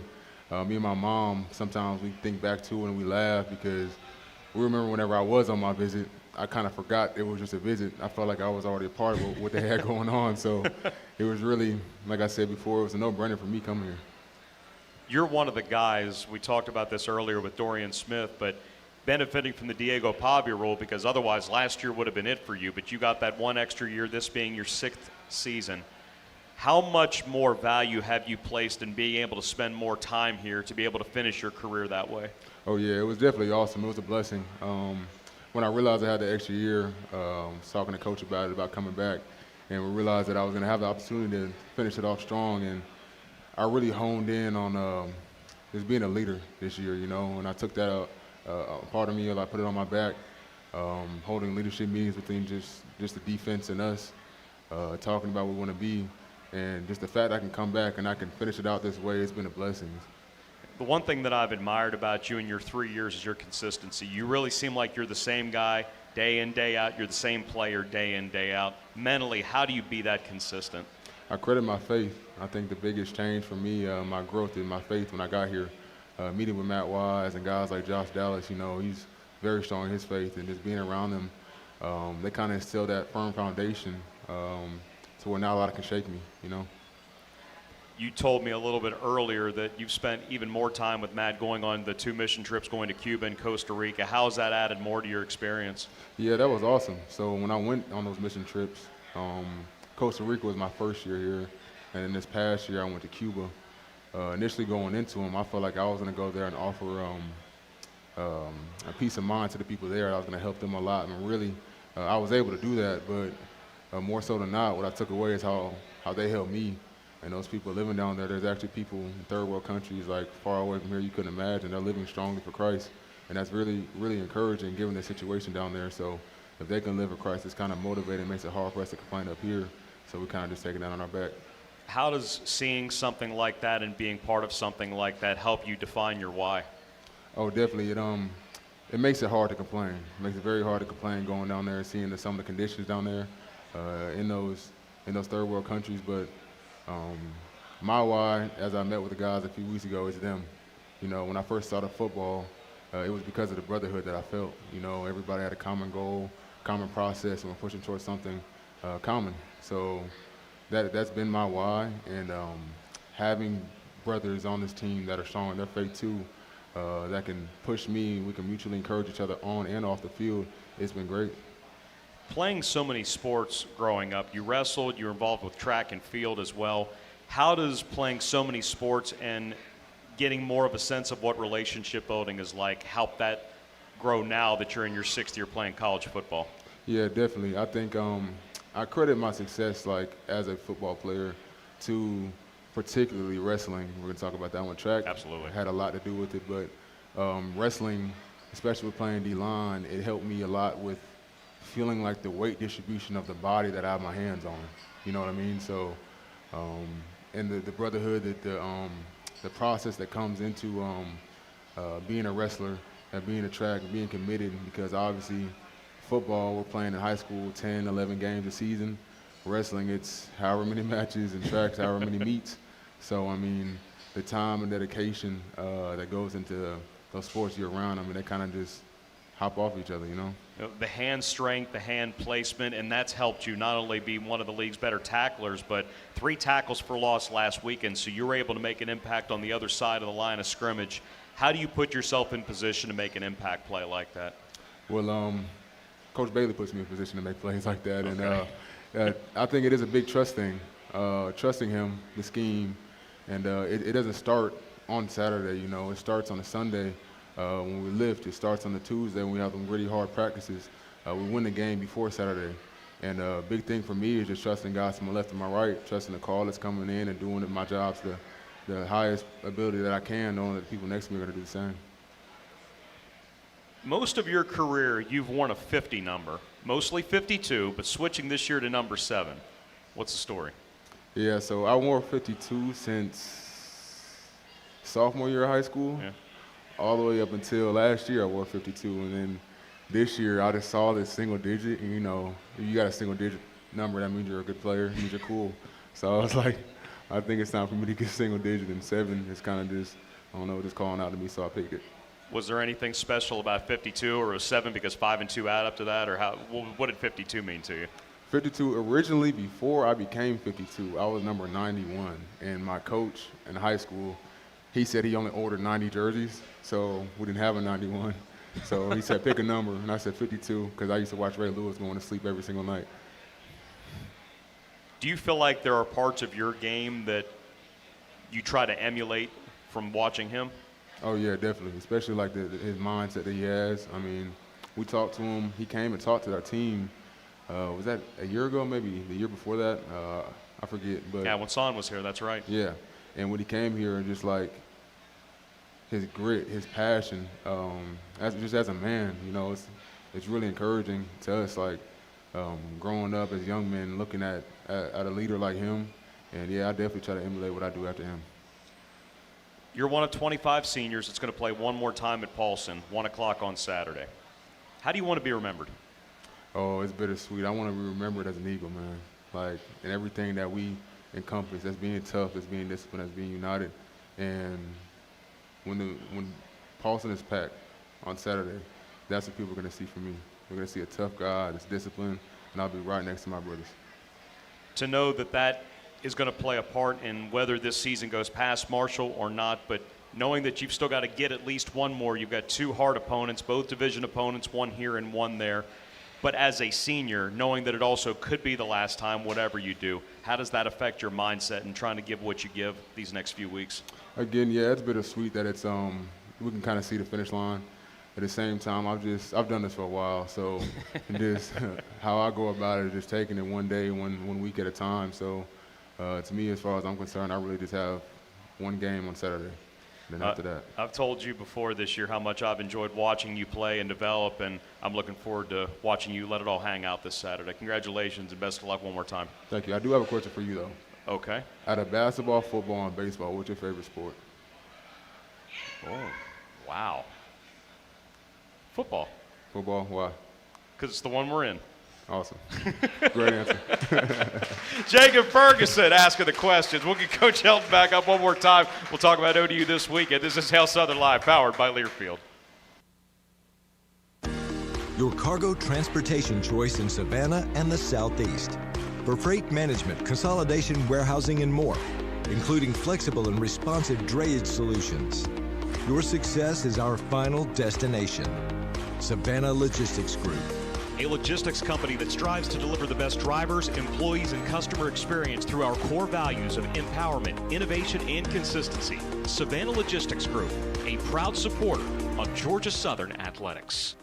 Me and my mom, sometimes we think back to it and we laugh because we remember whenever I was on my visit, I kind of forgot it was just a visit. I felt like I was already a part of what they had going on. So it was really, like I said before, it was a no-brainer for me coming here. You're one of the guys, we talked about this earlier with Dorian Smith, but benefiting from the Diego Pavia rule, because otherwise last year would have been it for you, but you got that one extra year, this being your 6th season. How much more value have you placed in being able to spend more time here to be able to finish your career that way? Oh, yeah, it was definitely awesome. It was a blessing. When I realized I had the extra year, I was talking to Coach about it, about coming back, and we realized that I was going to have the opportunity to finish it off strong, and I really honed in on just being a leader this year, you know, and I took that part of me, I put it on my back, holding leadership meetings within just the defense and us, talking about what we want to be, and just the fact I can come back and I can finish it out this way, it's been a blessing. The one thing that I've admired about you in your 3 years is your consistency. You really seem like you're the same guy day in, day out. You're the same player day in, day out. Mentally, how do you be that consistent? I credit my faith. I think the biggest change for me, my growth in my faith when I got here, meeting with Matt Wise and guys like Josh Dallas, you know, he's very strong in his faith, and just being around them, they kind of instill that firm foundation to where now a lot can shake me, you know. You told me a little bit earlier that you've spent even more time with Matt going on the 2 mission trips, going to Cuba and Costa Rica. How has that added more to your experience? Yeah, that was awesome. So when I went on those mission trips, Costa Rica was my first year here, and then this past year I went to Cuba. Initially going into them, I felt like I was going to go there and offer a peace of mind to the people there. I was going to help them a lot, and really I was able to do that, but more so than not, what I took away is how they helped me. And those people living down there, there's actually people in third world countries like far away from here you couldn't imagine. They're living strongly for Christ, and that's really, really encouraging given the situation down there. So if they can live for Christ, it's kind of motivating, makes it hard for us to complain up here. So we kind of just taking that on our back. How does seeing something like that and being part of something like that help you define your why? Oh, definitely. It makes it hard to complain. It makes it very hard to complain going down there and seeing some of the conditions down there in those third world countries. But my why, as I met with the guys a few weeks ago, is them. You know, when I first started football, it was because of the brotherhood that I felt. You know, everybody had a common goal, common process, and we're pushing towards something common. So that's been my why, and having brothers on this team that are strong in their faith too, that can push me, we can mutually encourage each other on and off the field, it's been great. Playing so many sports growing up, you wrestled, you were involved with track and field as well. How does playing so many sports and getting more of a sense of what relationship building is like help that grow now that you're in your 6th year playing college football? Yeah, definitely. I think I credit my success as a football player to particularly wrestling. We're going to talk about that one. Track absolutely had a lot to do with it, but wrestling, especially with playing D-line, it helped me a lot with feeling like the weight distribution of the body that I have my hands on. You know what I mean? So, and the brotherhood, the process that comes into being a wrestler and being a track and being committed, because obviously football, we're playing in high school 10, 11 games a season. Wrestling, it's however many matches, and tracks, however many meets. So, I mean, the time and dedication that goes into those sports year-round, I mean, they kind of just hop off each other, you know? The hand strength, the hand placement, and that's helped you not only be one of the league's better tacklers, but 3 tackles for loss last weekend, so you were able to make an impact on the other side of the line of scrimmage. How do you put yourself in position to make an impact play like that? Well, Coach Bailey puts me in position to make plays like that, okay. And I think it is a big trust thing, trusting him, the scheme, and it doesn't start on Saturday, you know. It starts on a Sunday when we lift, it starts on the Tuesday when we have them really hard practices. We win the game before Saturday. And a big thing for me is just trusting guys to my left and my right, trusting the call that's coming in and doing my jobs the highest ability that I can, knowing that the people next to me are going to do the same. Most of your career, you've worn a 50 number, mostly 52, but switching this year to number 7. What's the story? Yeah, so I wore 52 since sophomore year of high school, all the way up until last year I wore 52, and then this year I just saw this single digit, and if you got a single digit number, that means you're a good player, it means you're cool. So I was like, I think it's time for me to get single digit, and 7 is kind of just, I don't know, just calling out to me, so I picked it. Was there anything special about 52 or a 7 because 5 and 2 add up to that, or what did 52 mean to you? 52, originally before I became 52, I was number 91, and my coach in high school, he said he only ordered 90 jerseys, so we didn't have a 91. So he said pick a number, and I said 52 because I used to watch Ray Lewis going to sleep every single night. Do you feel like there are parts of your game that you try to emulate from watching him? Oh, yeah, definitely, especially like his mindset that he has. I mean, we talked to him. He came and talked to our team. Was that a year ago, maybe the year before that? I forget. But yeah, when Son was here, that's right. Yeah, and when he came here, and just like his grit, his passion, as a man, it's really encouraging to us, like growing up as young men, looking at a leader like him. And, yeah, I definitely try to emulate what I do after him. You're one of 25 seniors that's going to play one more time at Paulson, 1 o'clock on Saturday. How do you want to be remembered? Oh, it's bittersweet. I want to be remembered as an Eagle, man. Like, and everything that we encompass, as being tough, as being disciplined, as being united. And when Paulson is packed on Saturday, that's what people are going to see from me. They're going to see a tough guy that's disciplined, and I'll be right next to my brothers. To know that is going to play a part in whether this season goes past Marshall or not, but knowing that you've still got to get at least one more. You've got 2 hard opponents, both division opponents, one here and one there. But as a senior, knowing that it also could be the last time, whatever you do, how does that affect your mindset in trying to give what you give these next few weeks? Again, yeah, it's bittersweet that it's we can kind of see the finish line. At the same time, I've done this for a while, so just how I go about it is just taking it one day, one week at a time. So to me, as far as I'm concerned, I really just have one game on Saturday. Then after that, I've told you before this year how much I've enjoyed watching you play and develop, and I'm looking forward to watching you let it all hang out this Saturday. Congratulations and best of luck one more time. Thank you. I do have a question for you, though. Okay. Out of basketball, football, and baseball, what's your favorite sport? Oh, wow. Football. Football, why? Because it's the one we're in. Awesome. Great answer. Jacob Ferguson asking the questions. We'll get Coach Helton back up one more time. We'll talk about ODU this weekend. This is Hail Southern Live, powered by Learfield. Your cargo transportation choice in Savannah and the Southeast. For freight management, consolidation, warehousing, and more, including flexible and responsive drayage solutions. Your success is our final destination. Savannah Logistics Group. A logistics company that strives to deliver the best drivers, employees, and customer experience through our core values of empowerment, innovation, and consistency. Savannah Logistics Group, a proud supporter of Georgia Southern Athletics.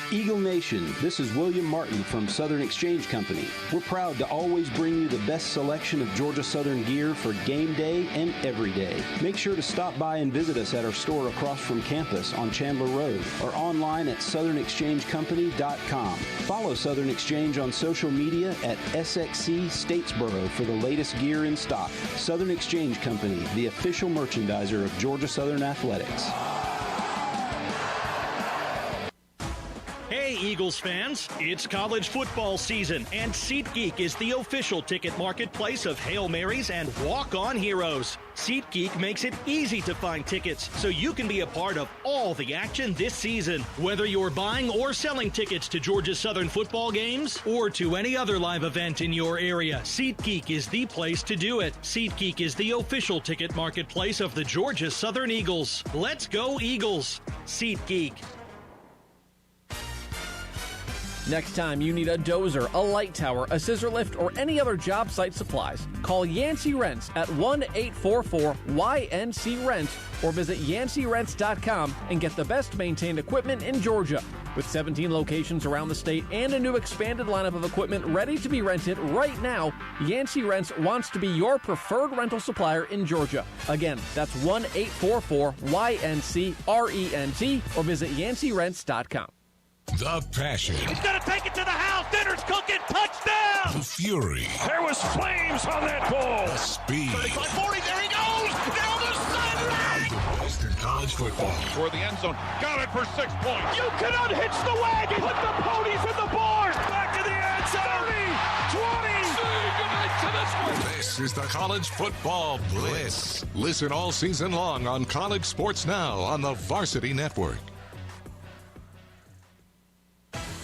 Eagle Nation, this is William Martin from Southern Exchange Company. We're proud to always bring you the best selection of Georgia Southern gear for game day and every day. Make sure to stop by and visit us at our store across from campus on Chandler Road or online at southernexchangecompany.com. Follow Southern Exchange on social media at SXC Statesboro for the latest gear in stock. Southern Exchange Company, the official merchandiser of Georgia Southern Athletics. Hey, Eagles fans, it's college football season, and SeatGeek is the official ticket marketplace of Hail Marys and walk-on heroes. SeatGeek makes it easy to find tickets so you can be a part of all the action this season. Whether you're buying or selling tickets to Georgia Southern football games or to any other live event in your area, SeatGeek is the place to do it. SeatGeek is the official ticket marketplace of the Georgia Southern Eagles. Let's go Eagles! SeatGeek. Next time you need a dozer, a light tower, a scissor lift, or any other job site supplies, call Yancey Rents at 1-844-YNC-RENT or visit yancey-rents.com and get the best maintained equipment in Georgia. With 17 locations around the state and a new expanded lineup of equipment ready to be rented right now, Yancey Rents wants to be your preferred rental supplier in Georgia. Again, that's 1-844-YNC-RENT or visit yancey-rents.com. The passion. He's going to take it to the house. Dinner's cooking. Touchdown. The fury. There was flames on that goal. The speed. 35-40. There he goes. Down the sideline. The best in college football. Toward the end zone. Got it for 6 points. You can unhitch the wagon. Put the ponies in the barn. Back to the end zone. 30, 20. This is the College Football Blitz. Listen all season long on College Sports Now on the Varsity Network.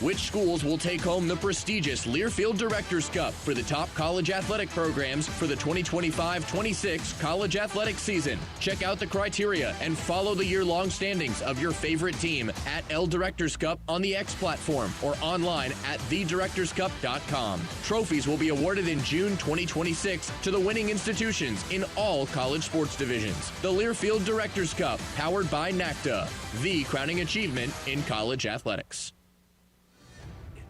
Which schools will take home the prestigious Learfield Directors Cup for the top college athletic programs for the 2025-26 college athletic season? Check out the criteria and follow the year-long standings of your favorite team at L Directors Cup on the X platform or online at thedirectorscup.com. Trophies will be awarded in June 2026 to the winning institutions in all college sports divisions. The Learfield Directors Cup, powered by NACTA, the crowning achievement in college athletics.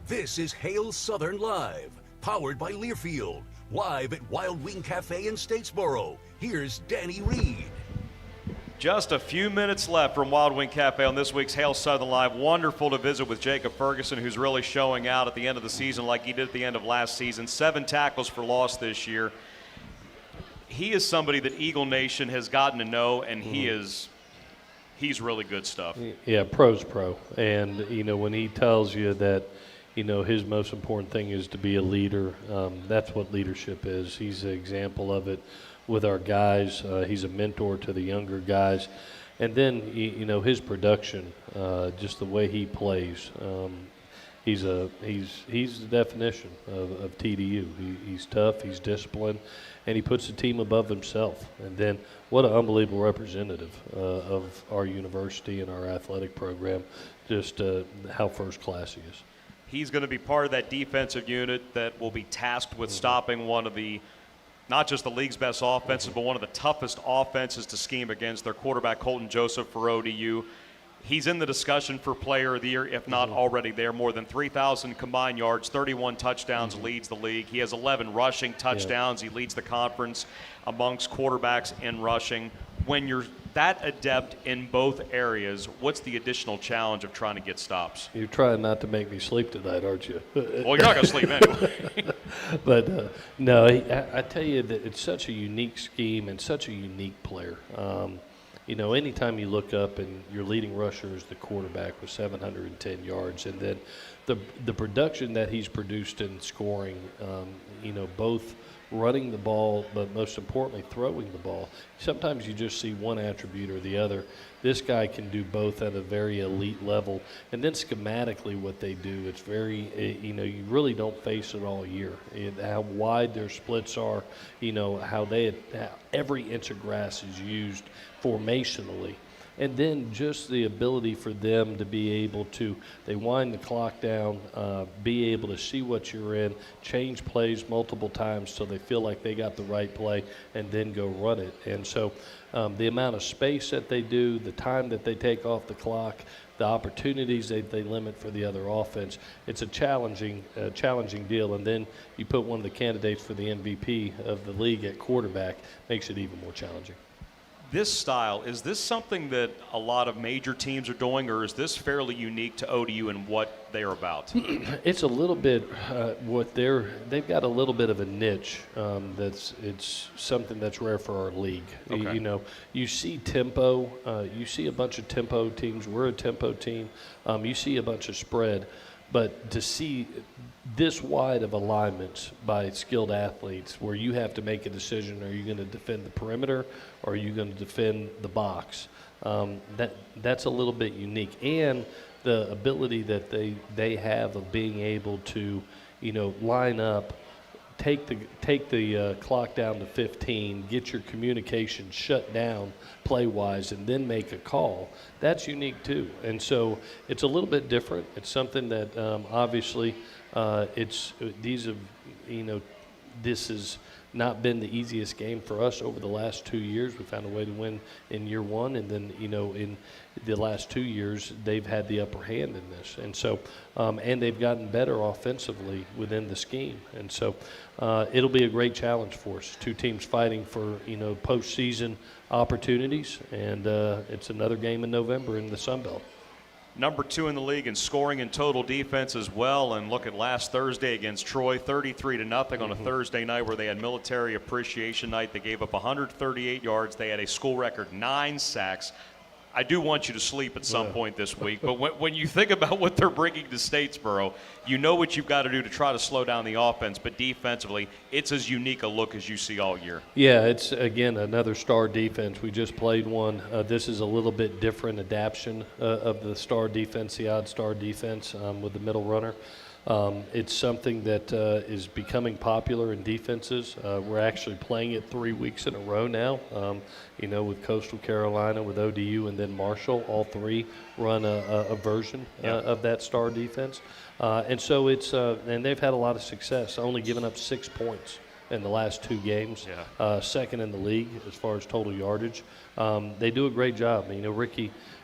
This is Hail Southern Live, powered by Learfield, live at Wild Wing Cafe in Statesboro. Here's Danny Reed. Just a few minutes left from Wild Wing Cafe on this week's Hail Southern Live. Wonderful to visit with Jacob Ferguson, who's really showing out at the end of the season like he did at the end of last season. 7 tackles for loss this year. He is somebody that Eagle Nation has gotten to know, and he's really good stuff. Yeah, pro's pro. And, when he tells you that, his most important thing is to be a leader. That's what leadership is. He's an example of it with our guys. He's a mentor to the younger guys. And then, his production, just the way he plays. He's the definition of TDU. He's tough, he's disciplined, and he puts the team above himself. And then what an unbelievable representative of our university and our athletic program, just how first class he is. He's going to be part of that defensive unit that will be tasked with stopping one of the, not just the league's best offenses, but one of the toughest offenses to scheme against. Their quarterback, Helton Joseph for ODU. He's in the discussion for player of the year, if not already there. More than 3,000 combined yards, 31 touchdowns, leads the league. He has 11 rushing touchdowns. He leads the conference amongst quarterbacks in rushing. When you're that adept in both areas, what's the additional challenge of trying to get stops? You're trying not to make me sleep tonight, aren't you? Well, you're not going to sleep anyway. But, no, I tell you that it's such a unique scheme and such a unique player. Anytime you look up and your leading rusher is the quarterback with 710 yards, and then the production that he's produced in scoring, both running the ball, but most importantly, throwing the ball. Sometimes you just see one attribute or the other. This guy can do both at a very elite level. And then schematically what they do, it's very, you really don't face it all year. How wide their splits are, how every inch of grass is used formationally. And then just the ability for them to be able to, they wind the clock down, be able to see what you're in, change plays multiple times so they feel like they got the right play, and then go run it. And so the amount of space that they do, the time that they take off the clock, the opportunities they limit for the other offense, it's a challenging deal. And then you put one of the candidates for the MVP of the league at quarterback, makes it even more challenging. This style, is this something that a lot of major teams are doing, or is this fairly unique to ODU and what they're about? It's a little bit they've got a little bit of a niche it's something that's rare for our league. Okay. You see tempo, you see a bunch of tempo teams. We're a tempo team. You see a bunch of spread. But to see this wide of alignments by skilled athletes where you have to make a decision, are you going to defend the perimeter or are you going to defend the box? That's a little bit unique. And the ability that they have of being able to, line up take the clock down to 15, get your communication shut down play-wise, and then make a call, that's unique too. And so it's a little bit different. It's something that obviously this has not been the easiest game for us over the last 2 years. We found a way to win in year one, and then in the last 2 years they've had the upper hand in this, and so and they've gotten better offensively within the scheme, and so it'll be a great challenge for us. Two teams fighting for postseason opportunities, and it's another game in November in the Sun Belt. Number 2 in the league in scoring and total defense as well. And look at last Thursday against Troy, 33-0 on a Thursday night where they had Military Appreciation Night. They gave up 138 yards. They had a school record 9 sacks. I do want you to sleep at some point this week, but when you think about what they're bringing to Statesboro, you know what you've got to do to try to slow down the offense, but defensively, it's as unique a look as you see all year. Yeah, it's, again, another star defense. We just played one. This is a little bit different adaptation of the star defense, the odd star defense with the middle runner. It's something that is becoming popular in defenses. We're actually playing it 3 weeks in a row now, with Coastal Carolina, with ODU, and then Marshall. All three run a version of that star defense. And so and they've had a lot of success, only giving up 6 points in the last 2 games, second in the league as far as total yardage. They do a great job.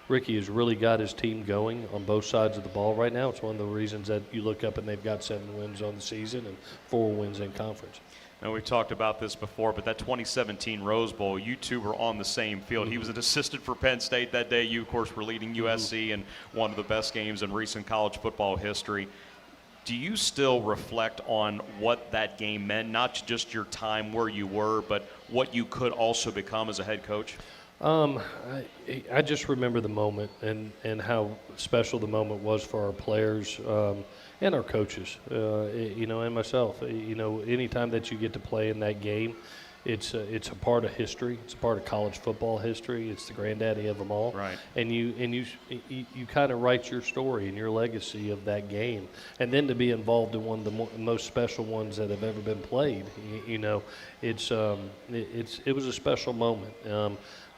Ricky has really got his team going on both sides of the ball right now. It's one of the reasons that you look up and they've got 7 wins on the season and 4 wins in conference. Now, we've talked about this before, but that 2017 Rose Bowl, you two were on the same field. He was an assistant for Penn State that day. You, of course, were leading USC in one of the best games in recent college football history. Do you still reflect on what that game meant, not just your time where you were, but what you could also become as a head coach? I just remember the moment and how special the moment was for our players and our coaches, and myself. Anytime that you get to play in that game, it's a part of history. It's a part of college football history. It's the granddaddy of them all. Right. And you kind of write your story and your legacy of that game, and then to be involved in one of the most special ones that have ever been played. It was a special moment.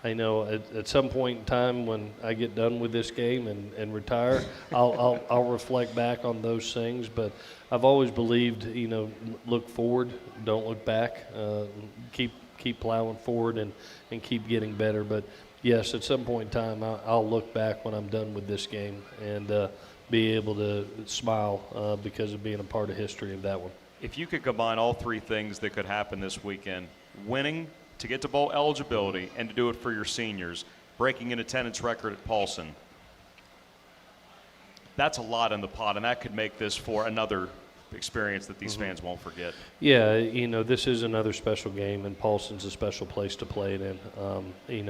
I know at some point in time when I get done with this game and retire, I'll reflect back on those things. But I've always believed, look forward, don't look back. Keep plowing forward and keep getting better. But yes, at some point in time, I'll look back when I'm done with this game and be able to smile because of being a part of history of that one. If you could combine all 3 things that could happen this weekend, winning to get to bowl eligibility and to do it for your seniors, breaking an attendance record at Paulson, that's a lot in the pot, and that could make this for another experience that these fans won't forget. Yeah, this is another special game, and Paulson's a special place to play it in.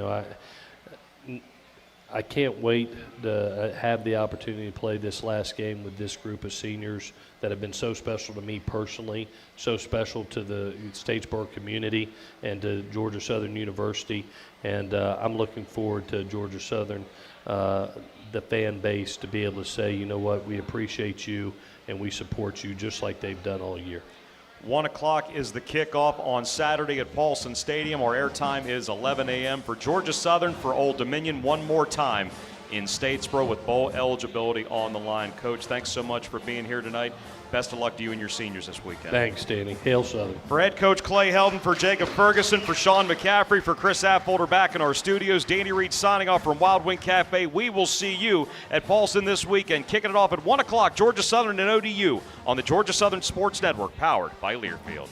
I can't wait to have the opportunity to play this last game with this group of seniors that have been so special to me personally, so special to the Statesboro community and to Georgia Southern University. And I'm looking forward to Georgia Southern, the fan base, to be able to say, you know what, we appreciate you and we support you just like they've done all year. 1 o'clock is the kickoff on Saturday at Paulson Stadium. Our airtime is 11 a.m. for Georgia Southern for Old Dominion one more time in Statesboro with bowl eligibility on the line. Coach, thanks so much for being here tonight. Best of luck to you and your seniors this weekend. Thanks, Danny. Hail Southern. For head coach Clay Helton, for Jacob Ferguson, for Sean McCaffery, for Chris Affolter back in our studios, Danny Reed signing off from Wild Wing Cafe. We will see you at Paulson this weekend, kicking it off at 1 o'clock, Georgia Southern and ODU on the Georgia Southern Sports Network, powered by Learfield.